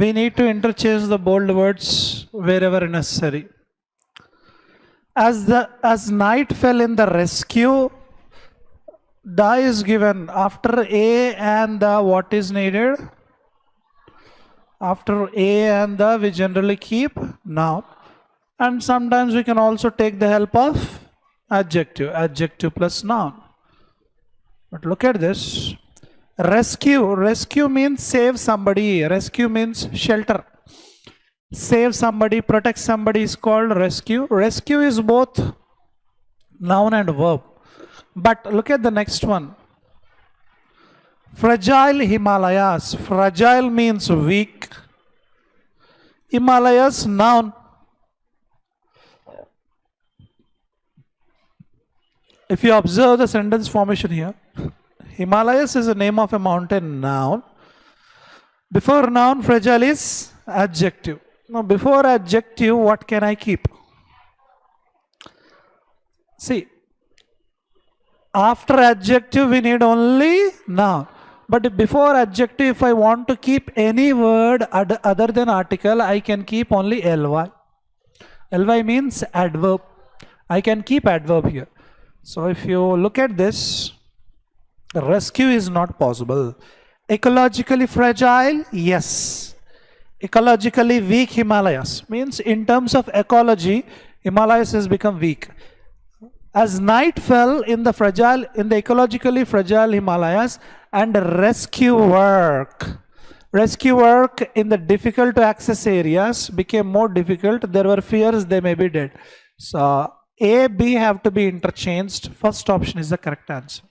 We need to interchange the bold words wherever necessary. As night fell in the rescue, the is given after A and the what is needed? After A and the we generally keep noun. And sometimes we can also take the help of adjective plus noun. But look at this. Rescue means save somebody. Rescue means shelter. Save somebody, protect somebody is called rescue. Rescue is both noun and verb. But look at the next one. Fragile Himalayas. Fragile means weak. Himalayas, noun. If you observe the sentence formation here, Himalayas is the name of a mountain, noun. Before noun, fragile is adjective. Now, before adjective, what can I keep? See, after adjective, we need only noun. But before adjective, if I want to keep any word other than article, I can keep only ly. Ly means adverb. I can keep adverb here. So if you look at this, rescue is not possible. Ecologically fragile, yes. Ecologically weak Himalayas means in terms of ecology, Himalayas has become weak. As night fell in the ecologically fragile Himalayas, and rescue work in the difficult to access areas became more difficult. There were fears they may be dead. So A, B have to be interchanged. First option is the correct answer.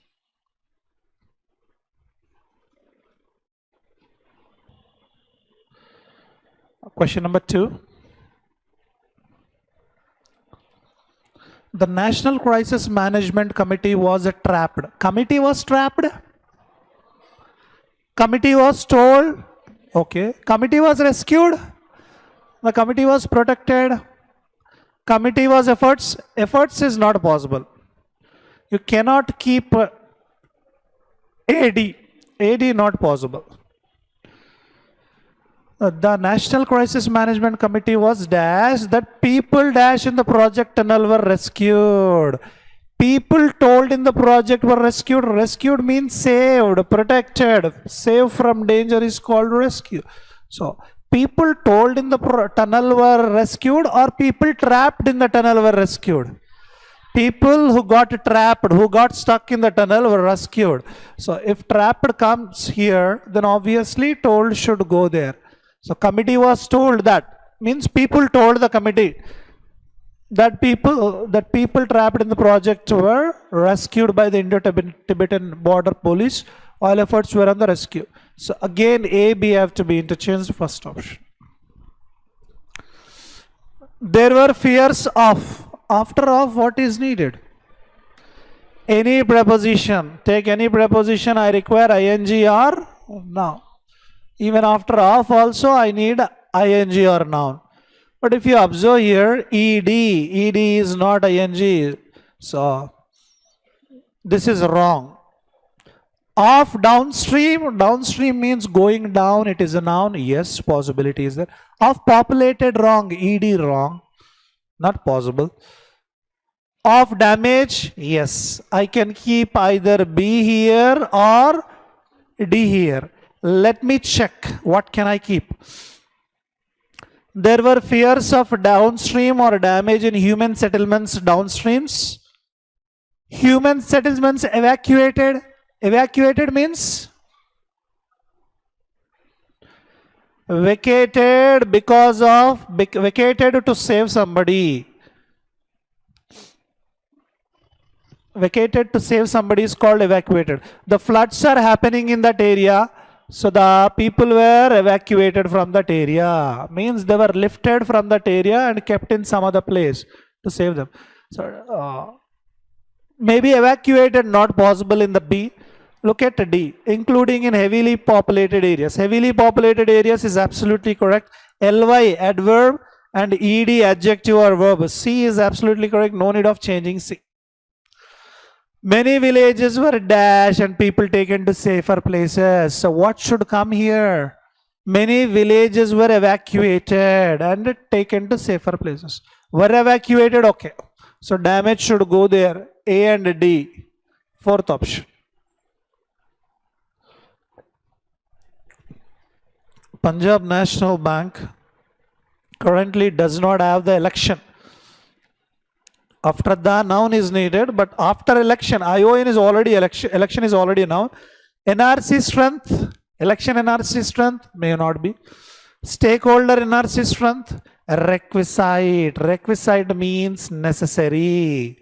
Question number 2. The National Crisis Management Committee was trapped. Committee was trapped? Committee was told? Okay. Committee was rescued? The committee was protected? Committee was efforts? Efforts is not possible. You cannot keep AD. AD not possible. The National Crisis Management Committee was dash, that people dash in the project tunnel were rescued. People told in the project were rescued. Rescued means saved, protected. Save from danger is called rescue. So, people told in the tunnel were rescued, or people trapped in the tunnel were rescued? People who got trapped, who got stuck in the tunnel were rescued. So, if trapped comes here, then obviously told should go there. So committee was told, that means people told the committee that people trapped in the project were rescued by the Indo-Tibetan border police. All efforts were on the rescue. So again A, B have to be interchanged, first option. There were fears of. After of, what is needed? Any preposition. Take any preposition, I require ing or noun. Even after of also I need ing or noun. But if you observe here, ed is not ing. So this is wrong. Of downstream means going down, it is a noun. Yes, possibility is there. Of populated, wrong. Ed wrong. Not possible. Of damage, yes. I can keep either B here or D here. Let me check. What can I keep? There were fears of downstream or damage in human settlements downstreams. Human settlements evacuated. Evacuated means vacated because of, vacated to save somebody. Vacated to save somebody is called evacuated. The floods are happening in that area. So the people were evacuated from that area. Means they were lifted from that area and kept in some other place to save them. So maybe evacuated, not possible in the B. Look at D, including in heavily populated areas. Heavily populated areas is absolutely correct. Ly adverb and ed adjective or verb. C is absolutely correct. No need of changing C. Many villages were dashed and people taken to safer places. So what should come here? Many villages were evacuated and taken to safer places. Were evacuated, okay. So damage should go there. A and D. Fourth option. Punjab National Bank currently does not have the election. After the noun is needed, but after election, ION is already election is already noun. NRC strength, election NRC strength may not be. Stakeholder NRC strength, requisite. Requisite means necessary.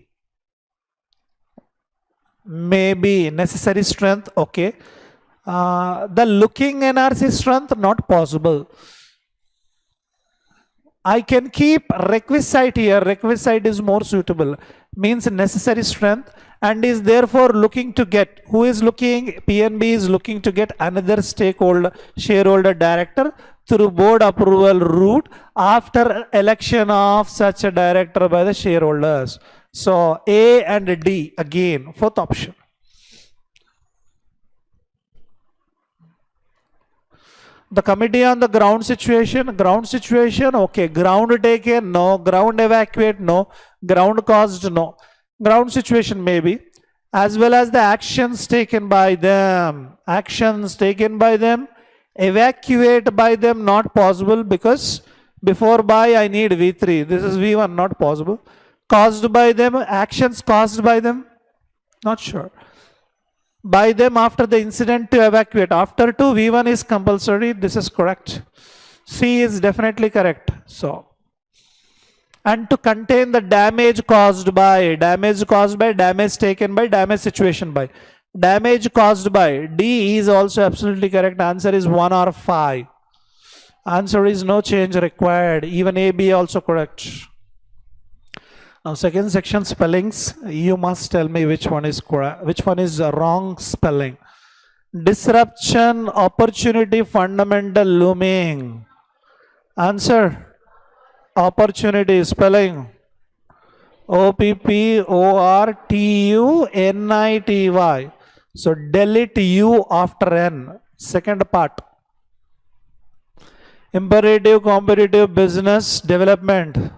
Maybe necessary strength, okay. The looking NRC strength, not possible. I can keep requisite here. Requisite is more suitable. Means necessary strength and is therefore looking to get. Who is looking? PNB is looking to get another stakeholder, shareholder director through board approval route after election of such a director by the shareholders. So A and D again, fourth option. The committee on the ground situation, okay. Ground taken, no. Ground evacuate, no. Ground caused, no. Ground situation maybe. As well as the actions taken by them. Actions taken by them. Evacuate by them, not possible because before by I need V3. This is V1, not possible. Caused by them, actions caused by them, not sure. By them after the incident to evacuate. After 2, V1 is compulsory. This is correct. C is definitely correct. So, and to contain the damage caused by, damage taken by, damage situation by. Damage caused by, D is also absolutely correct. Answer is 1 or 5. Answer is no change required. Even A, B also correct. Now second section, spellings. You must tell me which one is correct, which one is wrong spelling. Disruption, opportunity, fundamental, looming. Answer, opportunity, spelling. OPPORTUNITY. So delete U after N. Second part. Imperative, competitive, business, development.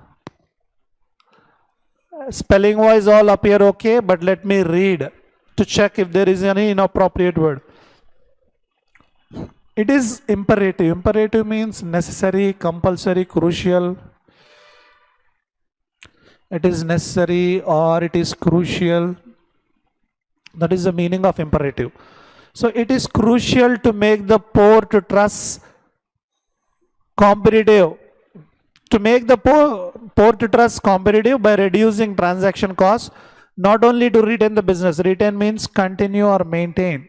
Spelling wise all appear okay, but let me read to check if there is any inappropriate word. It is imperative. Imperative means necessary, compulsory, crucial. It is necessary or it is crucial. That is the meaning of imperative. So it is crucial to make the port truss competitive. To make the port truss competitive by reducing transaction costs, not only to retain the business. Retain means continue or maintain.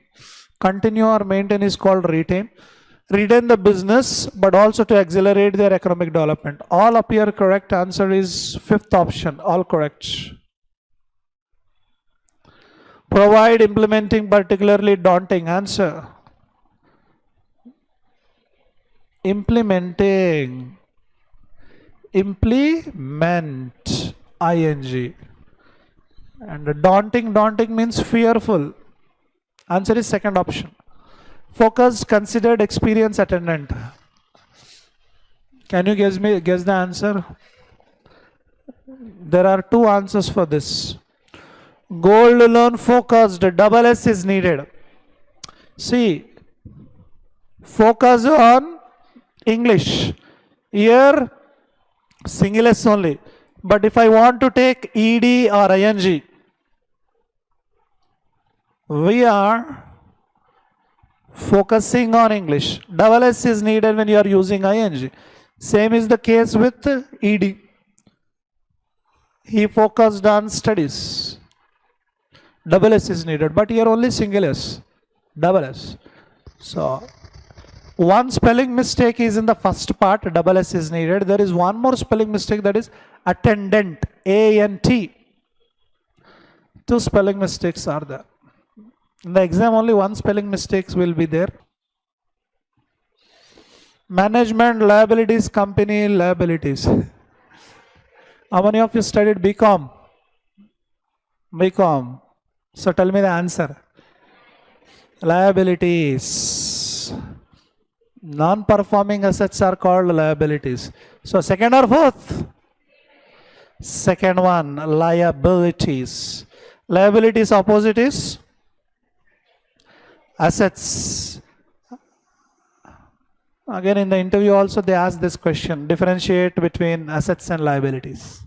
Continue or maintain is called retain. Retain the business, but also to accelerate their economic development. All appear correct. Answer is fifth option. All correct. Provide, implementing, particularly daunting. Answer, implementing. Implement, ing. And daunting means fearful. Answer is second option. Focused, considered, experienced, attendant. Can you guess the answer? There are 2 answers for this. Gold loan focused, double S is needed. See, focus on English. Here single S only. But if I want to take ED or ING, we are focusing on English. Double S is needed when you are using ING. Same is the case with ED. He focused on studies. Double S is needed, but here only single S. Double S. So one spelling mistake is in the first part, double S is needed. There is one more spelling mistake, that is attendant, A-N-T. 2 spelling mistakes are there. In the exam only 1 spelling mistakes will be there. Management, liabilities, company liabilities. How many of you studied BCom? BCom. So tell me the answer. Liabilities. Non-performing assets are called liabilities. So second or fourth? Second one, liabilities. Liabilities opposite is assets. Again, in the interview also they ask this question, differentiate between assets and liabilities.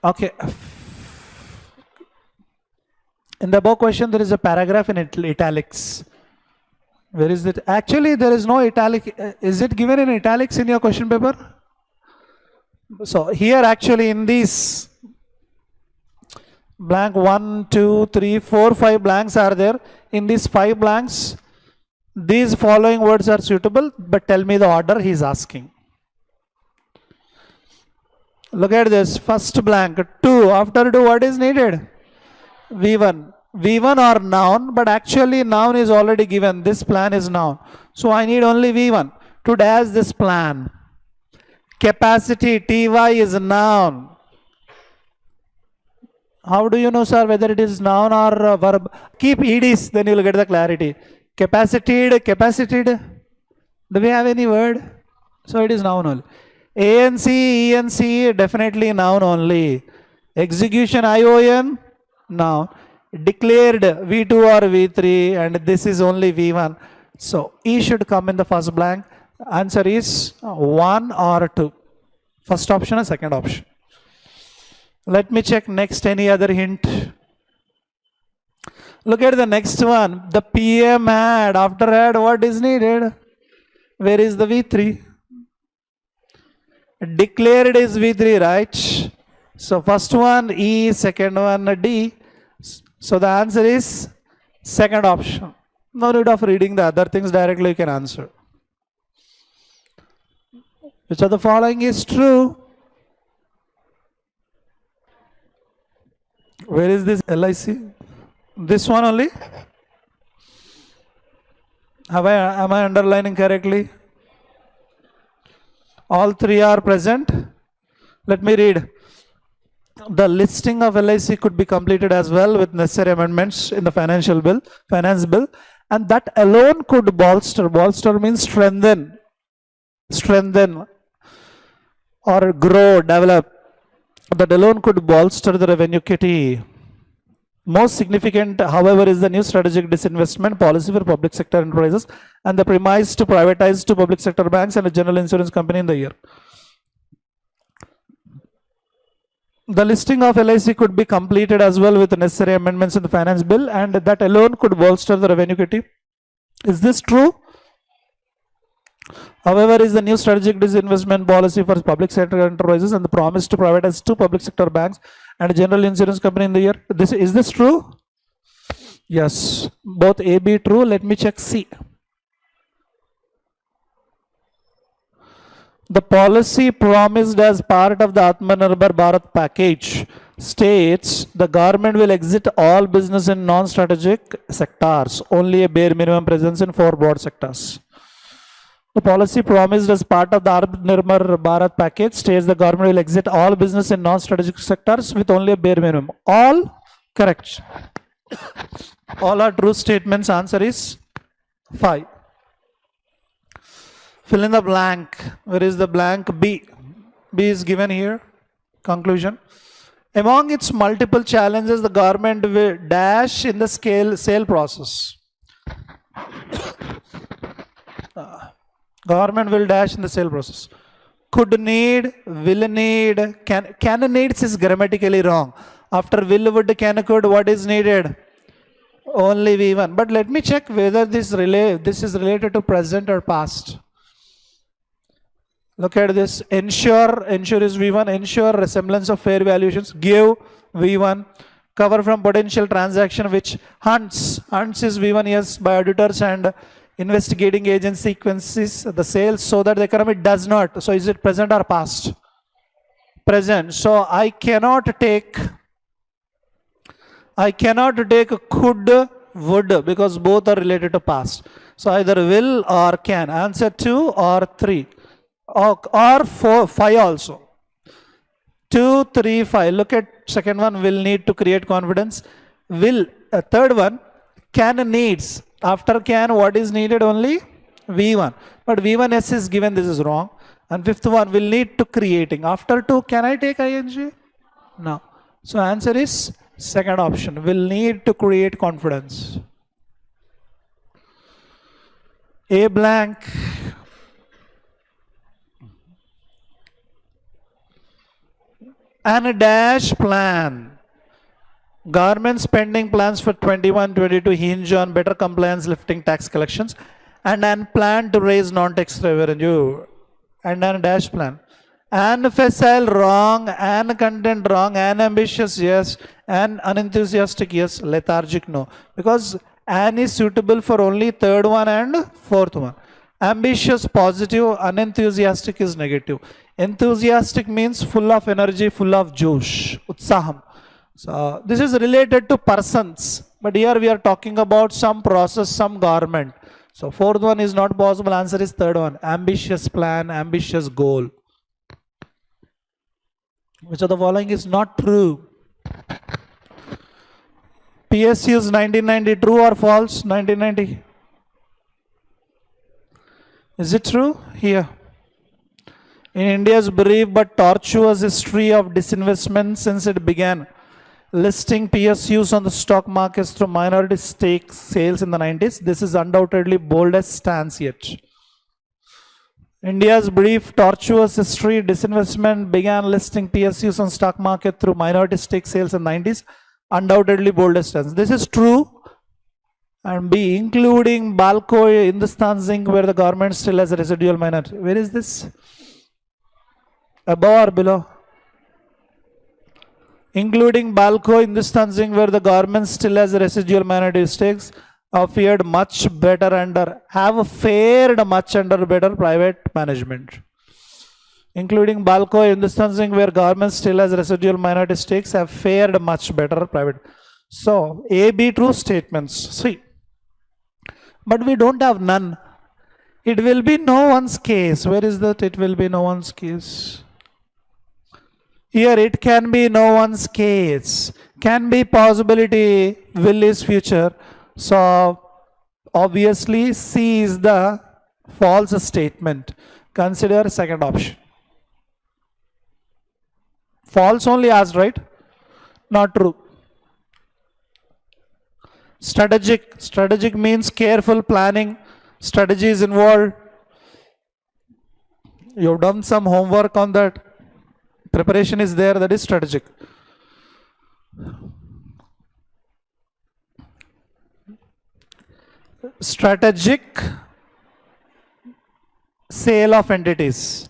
Okay. In the above question, there is a paragraph in italics. Where is it? Actually, there is no italic. Is it given in italics in your question paper? So here actually in these blank 1, 2, 3, 4, 5 blanks are there. In these 5 blanks, these following words are suitable, but tell me the order he is asking. Look at this, first blank, 2. After 2, what is needed? V1. V1 or noun, but actually noun is already given. This plan is noun. So I need only V1 to dash this plan. Capacity, TY is noun. How do you know, sir, whether it is noun or verb? Keep EDs, then you will get the clarity. Capacited. Do we have any word? So it is noun only. ANC, ENC, definitely noun only. Execution, ION, noun. Declared V2 or V3, and this is only V1. So E should come in the first blank. Answer is 1 or 2. First option or second option. Let me check next, any other hint. Look at the next one. The PM had, after had, what is needed? Where is the V3? Declared is V3, right? So first one E, second one D. So the answer is second option. No need of reading the other things, directly you can answer. Which of the following is true? Where is this LIC? This one only? Am I underlining correctly? All 3 are present. Let me read. The listing of LIC could be completed as well with necessary amendments in the finance bill, and that alone could bolster. Bolster means strengthen or grow, develop. That alone could bolster the revenue kitty. Most significant, however, is the new strategic disinvestment policy for public sector enterprises and the premise to privatize 2 public sector banks and a general insurance company in the year. The listing of LIC could be completed as well with necessary amendments in the finance bill, and that alone could bolster the revenue kitty. Is this true? However, is the new strategic disinvestment policy for public sector enterprises and the promise to privatize 2 public sector banks and a general insurance company in the year. Is this true? Yes. Both A, B true. Let me check C. The policy promised as part of the Atmanirbhar Bharat package states the government will exit all business in non-strategic sectors, only a bare minimum presence in 4 broad sectors. The policy promised as part of the Atmanirbhar Bharat package states the government will exit all business in non-strategic sectors with only a bare minimum. All correct. All are true statements. Answer is 5. Fill in the blank. Where is the blank? B. B is given here. Conclusion. Among its multiple challenges, the government will dash in the sale process. Government will dash in the sale process. Could need, will need, can needs is grammatically wrong. After will, would, can, could, what is needed? Only V1. But let me check whether this is related to present or past. Look at this. Ensure is V1. Ensure resemblance of fair valuations. Give V1. Cover from potential transaction which hunts. Hunts is V1, yes, by auditors and investigating agent sequences the sales so that the economy does not. So is it present or past? Present. So I cannot take could, would, because both are related to past. So either will or can. Answer 2 or 3. Or 4, 5 also. 2, 3, 5. Look at second one, will need to create confidence. Will, third one, can needs. After can, what is needed? Only V1. But V1S is given, this is wrong. And fifth one will need to creating. After to, can I take ing? No. So answer is second option. Will need to create confidence. A blank. And a dash plan. Government spending plans for 21-22 hinge on better compliance, lifting tax collections, and an plan to raise non-tax revenue, and an dash plan. An facile wrong, an content wrong, an ambitious yes, an unenthusiastic yes, lethargic no. Because an is suitable for only third one and fourth one. Ambitious positive, unenthusiastic is negative. Enthusiastic means full of energy, full of josh, utsaham. So this is related to persons, but here we are talking about some process, some government. So fourth one is not possible, answer is third one. Ambitious plan, ambitious goal. Which of the following is not true? PSU's 1990, true or false? 1990. Is it true? Here. In India's brief but tortuous history of disinvestment since it began, listing PSUs on the stock markets through minority stake sales in the 90s, this is undoubtedly boldest stance yet. India's brief tortuous history, disinvestment began listing PSUs on stock market through minority stake sales in the 90s, undoubtedly boldest stance. This is true. And B, including Balco, Hindustan Zinc, where the government still has a residual minority. Where is this? Above or below? Including Balco, Hindustan Zinc, where the government still has a residual minority stakes, have fared much better under better private management. Including Balco, Hindustan Zinc, where government still has residual minority stakes, have fared much better private. So A, B true statements. See. But we don't have none. It will be no one's case. Where is that? It will be no one's case. Here it can be no one's case. Can be possibility, will is future. So obviously C is the false statement. Consider second option. False only asked, right? Not true. Strategic means careful planning. Strategy is involved. You've done some homework on that. Preparation is there, that is strategic. Strategic sale of entities.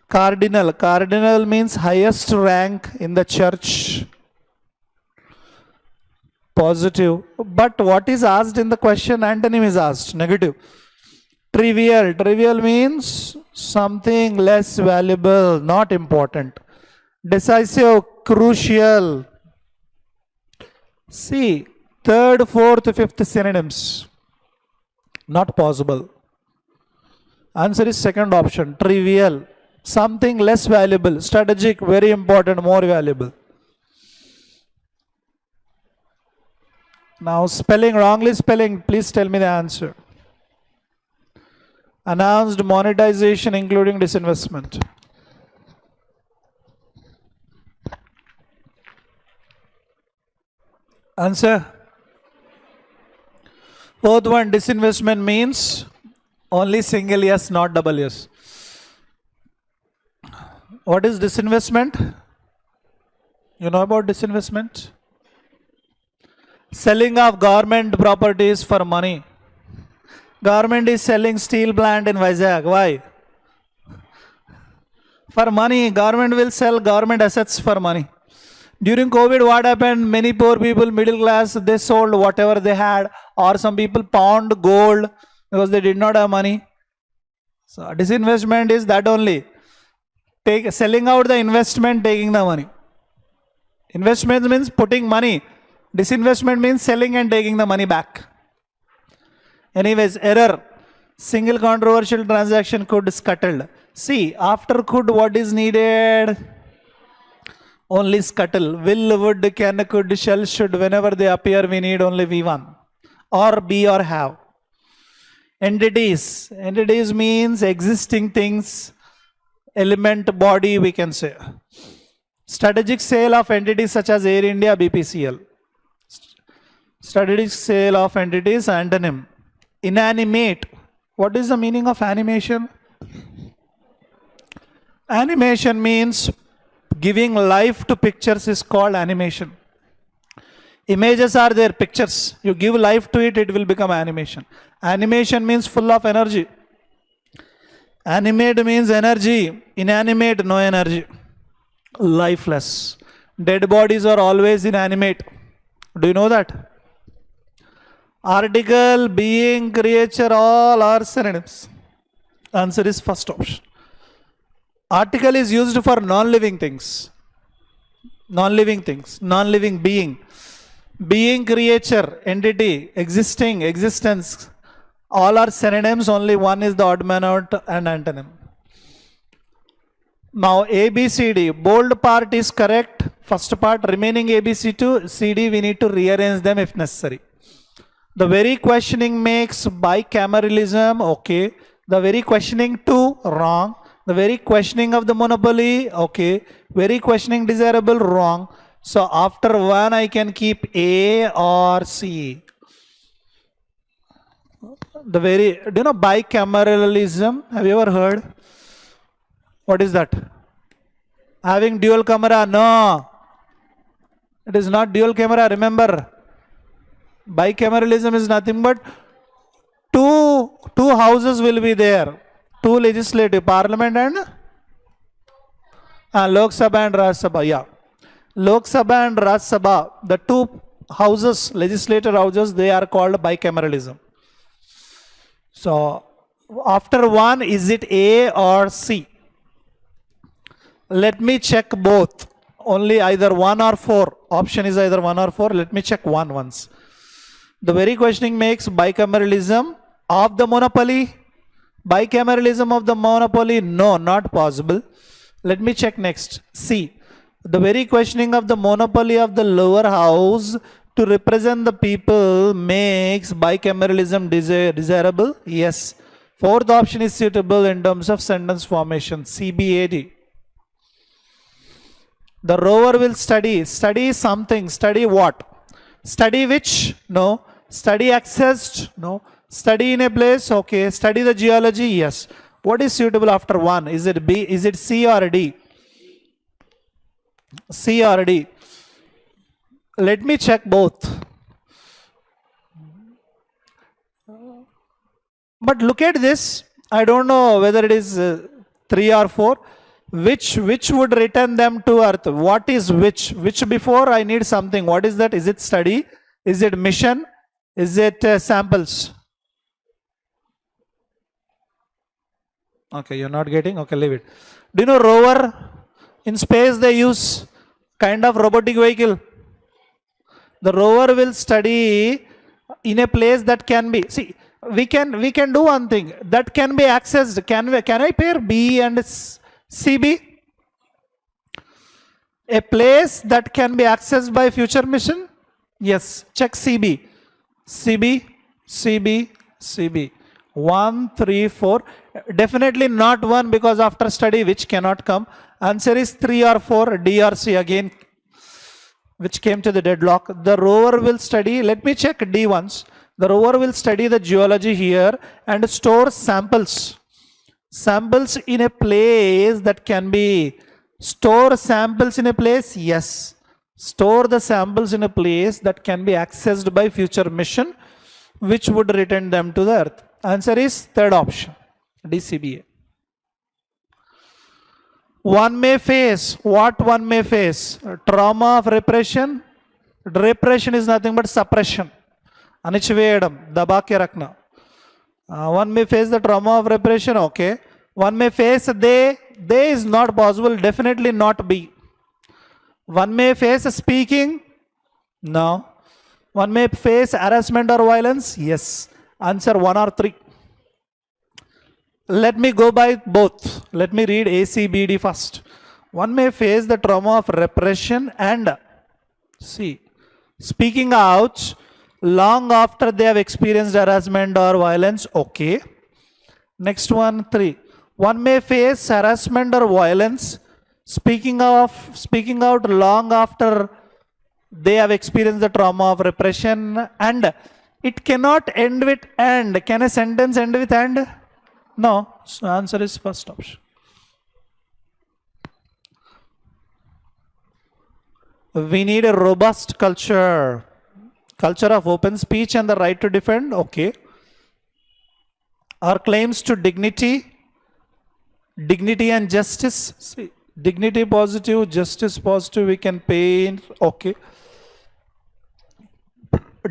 Cardinal means highest rank in the church. Positive. But what is asked in the question, antonym is asked, negative. Trivial means something less valuable, not important. Decisive, crucial. See, third, fourth, fifth synonyms. Not possible. Answer is second option, trivial. Something less valuable. Strategic, very important, more valuable. Now wrongly spelling, please tell me the answer. Announced monetization including disinvestment. Answer. Fourth one, disinvestment means only single yes, not double yes. What is disinvestment? You know about disinvestment? Selling of government properties for money. Government is selling steel plant in Vizag. Why? For money. Government will sell government assets for money. During COVID, what happened? Many poor people, middle class, they sold whatever they had, or some people pawned gold because they did not have money. So disinvestment is that only. Selling out the investment, taking the money. Investment means putting money. Disinvestment means selling and taking the money back. Anyways, error. Single controversial transaction could scuttled. See, after could, what is needed? Only scuttle. Will, would, can, could, shall, should. Whenever they appear, we need only V1. or be or have. Entities. Entities means existing things, element, body, we can say. Strategic sale of entities such as Air India, BPCL. Strategic sale of entities, antonym. Inanimate. What is the meaning of animation? Animation means giving life to pictures is called animation. Images are there, pictures. You give life to it, it will become animation. Animation means full of energy. Animate means energy. Inanimate, no energy. Lifeless. Dead bodies are always inanimate. Do you know that? Article, being, creature, all are synonyms. Answer is first option. Article is used for non-living things. Non-living things. Non-living being. Being, creature, entity, existing, existence. All are synonyms. Only one is the odd man out and antonym. Now A, B, C, D. Bold part is correct. First part. Remaining A, B, C to C, D. We need to rearrange them if necessary. The very questioning makes bicameralism, okay. The very questioning to, wrong. The very questioning of the monopoly, okay. Very questioning desirable, wrong. So after one I can keep A or C. The very, do you know bicameralism? Have you ever heard? What is that? Having dual camera? No. It is not dual camera, remember. Bicameralism is nothing but two houses will be there. Two legislative, parliament and Lok Sabha and Rajya Sabha. Yeah. Lok Sabha and Rajya Sabha, the two houses, legislative houses, they are called bicameralism. So after one, is it A or C? Let me check both. Only either 1 or 4. Option is either 1 or 4. Let me check one once. The very questioning makes bicameralism of the monopoly. Bicameralism of the monopoly, no, not possible. Let me check next. C. The very questioning of the monopoly of the lower house to represent the people makes bicameralism desirable. Yes. Fourth option is suitable in terms of sentence formation. CBAD. The rover will study something. Study what? Study which? No. Study accessed? No. Study in a place? Okay. Study the geology? Yes. What is suitable after 1? Is it B? Is it C or D? C or D? Let me check both. But look at this. I don't know whether it is 3 or 4. Which would return them to earth? What is which? Which before I need something. What is that? Is it study? Is it mission? Is it samples? Okay, you're not getting? Okay, leave it. Do you know rover? In space they use kind of robotic vehicle. The rover will study in a place that can be, see, we can do one thing that can be accessed. Can I pair B and CB? A place that can be accessed by future mission? Yes. Check CB. CB, CB, CB. 1, 3, 4. Definitely not 1 because after study which cannot come. Answer is 3 or 4. D or C again, which came to the deadlock. The rover will study. Let me check D once. The rover will study the geology here and store samples. Samples in a place that can be, store samples in a place, yes. Store the samples in a place that can be accessed by future mission, which would return them to the earth. Answer is third option, DCBA. One may face, what one may face? Trauma of repression. Repression is nothing but suppression. Anichveyadam, daba ke rakhna. One may face the trauma of repression, okay. One may face they is not possible, definitely not B. One may face speaking, no. One may face harassment or violence, yes. Answer 1 or 3. Let me go by both. Let me read A, C, B, D first. One may face the trauma of repression and, see, speaking out, long after they have experienced harassment or violence. Okay. Next one, 3. One may face harassment or violence speaking out long after they have experienced the trauma of repression, and it cannot end with and. Can a sentence end with and? No. So answer is first option. We need a robust culture of open speech and the right to defend. Okay. Our claims to dignity and justice. See, dignity positive, justice positive, we can pay in. Okay.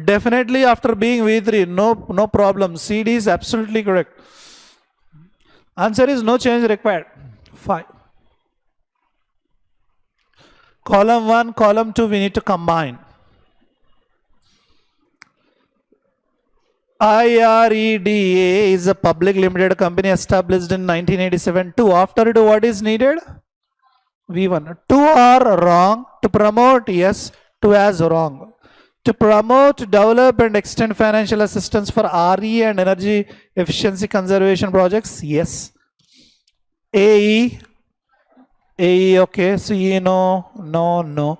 Definitely after being V3, no problem. CD is absolutely correct. Answer is no change required. 5. Column 1, column 2, we need to combine. IREDA is a public limited company established in 1987. 2. After it, what is needed? V1. 2 are wrong. To promote, yes. 2 as wrong. To promote, develop and extend financial assistance for RE and energy efficiency conservation projects, yes. AE, okay. CE, no.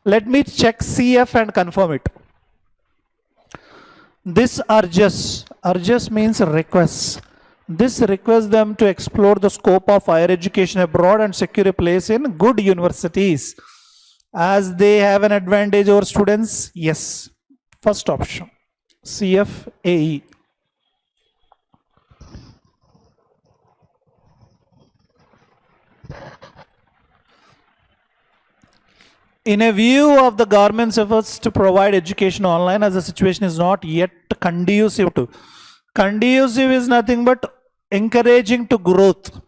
Let me check CF and confirm it. This urges means requests. This requests them to explore the scope of higher education abroad and secure a place in good universities, as they have an advantage over students. Yes. First option. CFAE. In a view of the government's efforts to provide education online, as the situation is not yet conducive to. Conducive is nothing but encouraging to growth.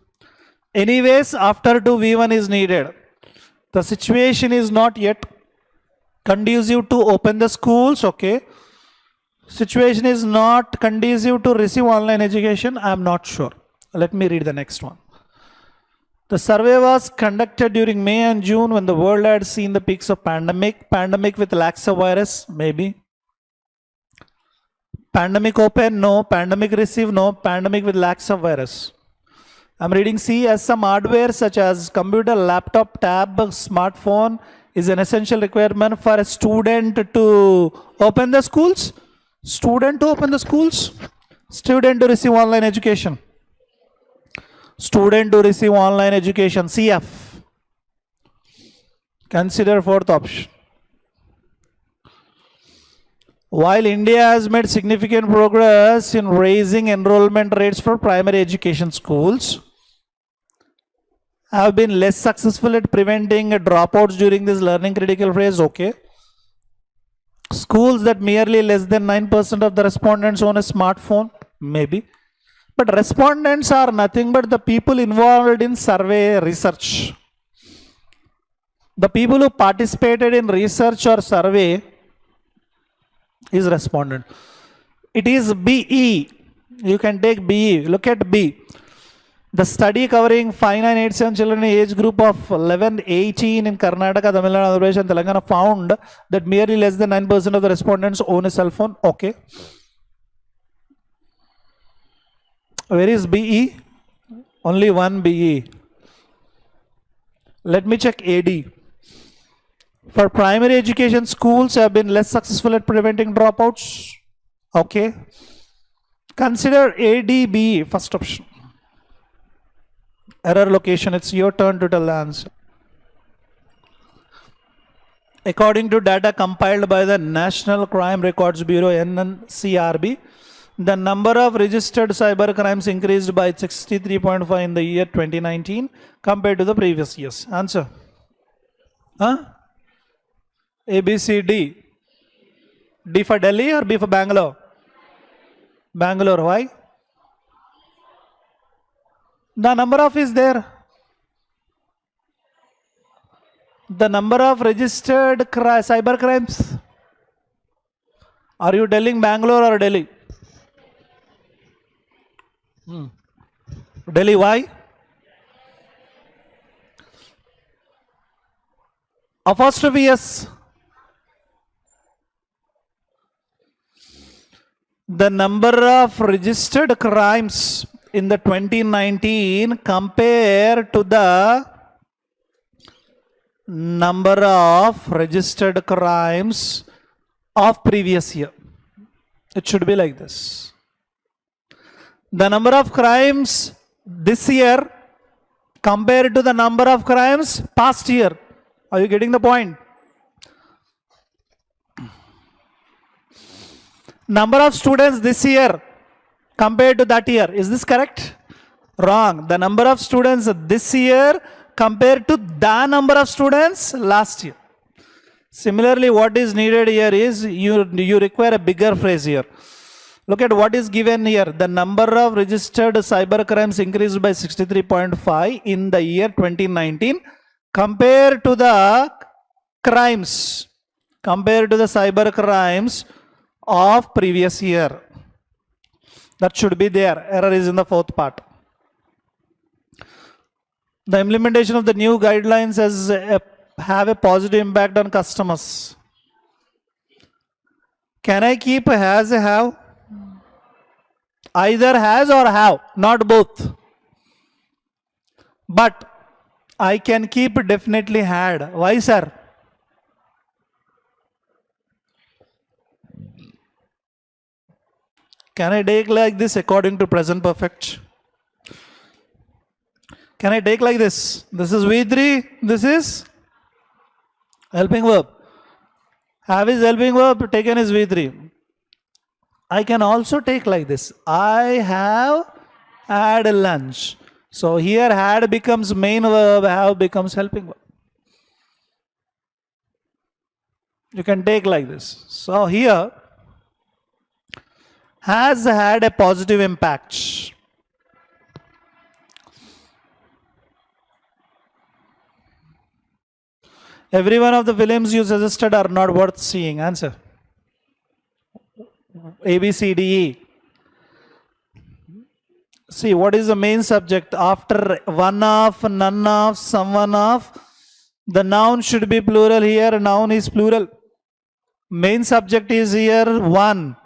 Anyways, after 2, V1 is needed. The situation is not yet conducive to open the schools. Okay. Situation is not conducive to receive online education. I am not sure. Let me read the next one. The survey was conducted during May and June when the world had seen the peaks of pandemic with lakhs of virus, maybe. Pandemic open, no. Pandemic receive, no. Pandemic with lakhs of virus. I'm reading C. As some hardware such as computer, laptop, tab, smartphone is an essential requirement for a student to open the schools. Student to open the schools. Student to receive online education. Student to receive online education. CF. Consider fourth option. While India has made significant progress in raising enrollment rates for primary education schools, have been less successful at preventing dropouts during this learning critical phase. Okay. Schools that merely less than 9% of the respondents own a smartphone, maybe. But respondents are nothing but the people involved in survey research. The people who participated in research or survey is respondent. It is BE. You can take BE. Look at B. The study covering 5987 children in age group of 11-18 in Karnataka, Tamil Nadu, Andhra Pradesh and Telangana found that merely less than 9% of the respondents own a cell phone. Okay. Where is BE? Only one BE. Let me check AD. For primary education, schools have been less successful at preventing dropouts. Okay. Consider ADBE, first option. Error location, it's your turn to tell the answer. According to data compiled by the National Crime Records Bureau, NCRB, the number of registered cyber crimes increased by 63.5 in the year 2019 compared to the previous years. Answer. Huh? A, B, C, D. D for Delhi or B for Bangalore? Bangalore, why? The number of is there. The number of registered cyber crimes. Are you telling Bangalore or Delhi? Delhi, why? Apostrophe yes. The number of registered crimes in the 2019 compared to the number of registered crimes of previous year. It should be like this. The number of crimes this year compared to the number of crimes past year. Are you getting the point? Number of students this year compared to that year. Is this correct? Wrong. The number of students this year compared to the number of students last year. Similarly, what is needed here is you require a bigger phrase here. Look at what is given here. The number of registered cyber crimes increased by 63.5 in the year 2019 compared to the crimes, compared to the cyber crimes of previous year. That should be there. Error is in the fourth part. The implementation of the new guidelines has have a positive impact on customers. Can I keep has, have? Either has or have, not both. But I can keep definitely had. Why, sir? Can I take like this according to present perfect? Can I take like this? This is V3, this is helping verb. Have is helping verb, taken is V3. I can also take like this. I have had lunch. So here had becomes main verb, have becomes helping verb. You can take like this. So here has had a positive impact. Every one of the films you suggested are not worth seeing. Answer. A, B, C, D, E. See, what is the main subject? After one of, none of, someone of, the noun should be plural here. Noun is plural. Main subject is here one.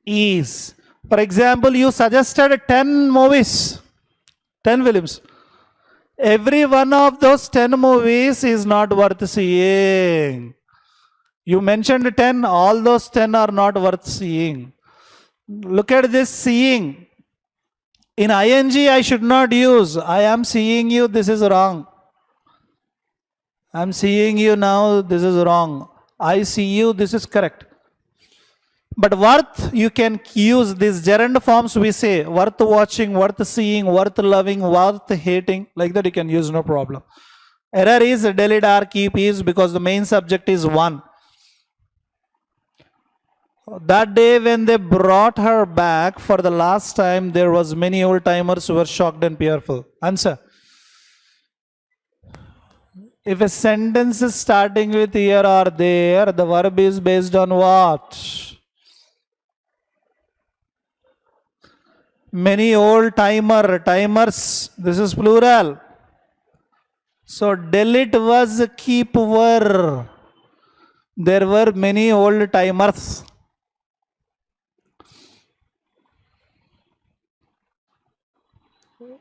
Is. For example, you suggested 10 movies, 10 films. Every one of those 10 movies is not worth seeing. You mentioned 10, all those 10 are not worth seeing. Look at this seeing. In ing, I should not use. I am seeing you, this is wrong. I am seeing you now, this is wrong. I see you, this is correct. But worth, you can use these gerund forms we say. Worth watching, worth seeing, worth loving, worth hating. Like that you can use, no problem. Error is delete or keep is because the main subject is one. That day when they brought her back for the last time, there was many old timers who were shocked and fearful. Answer. If a sentence is starting with here or there, the verb is based on what? Many old timers, this is plural. So delete was keep were. There were many old timers.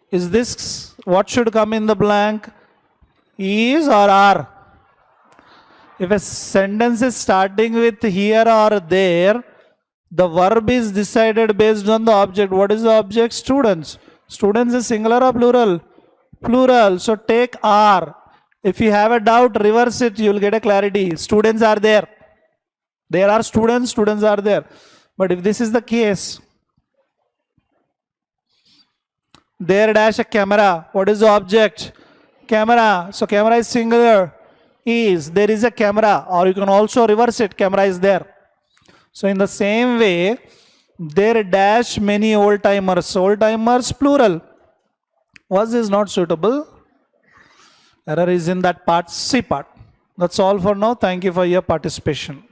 Is this what should come in the blank? Is or are? If a sentence is starting with here or there, the verb is decided based on the object. What is the object? Students. Students is singular or plural? Plural. So take are. If you have a doubt, reverse it. You will get a clarity. Students are there. There are students. Students are there. But if this is the case, there dash a camera. What is the object? Camera. So camera is singular. Is. There is a camera. Or you can also reverse it. Camera is there. So in the same way, there dash many old timers. Old timers plural. Was this not suitable? Error is in that part, C part. That's all for now. Thank you for your participation.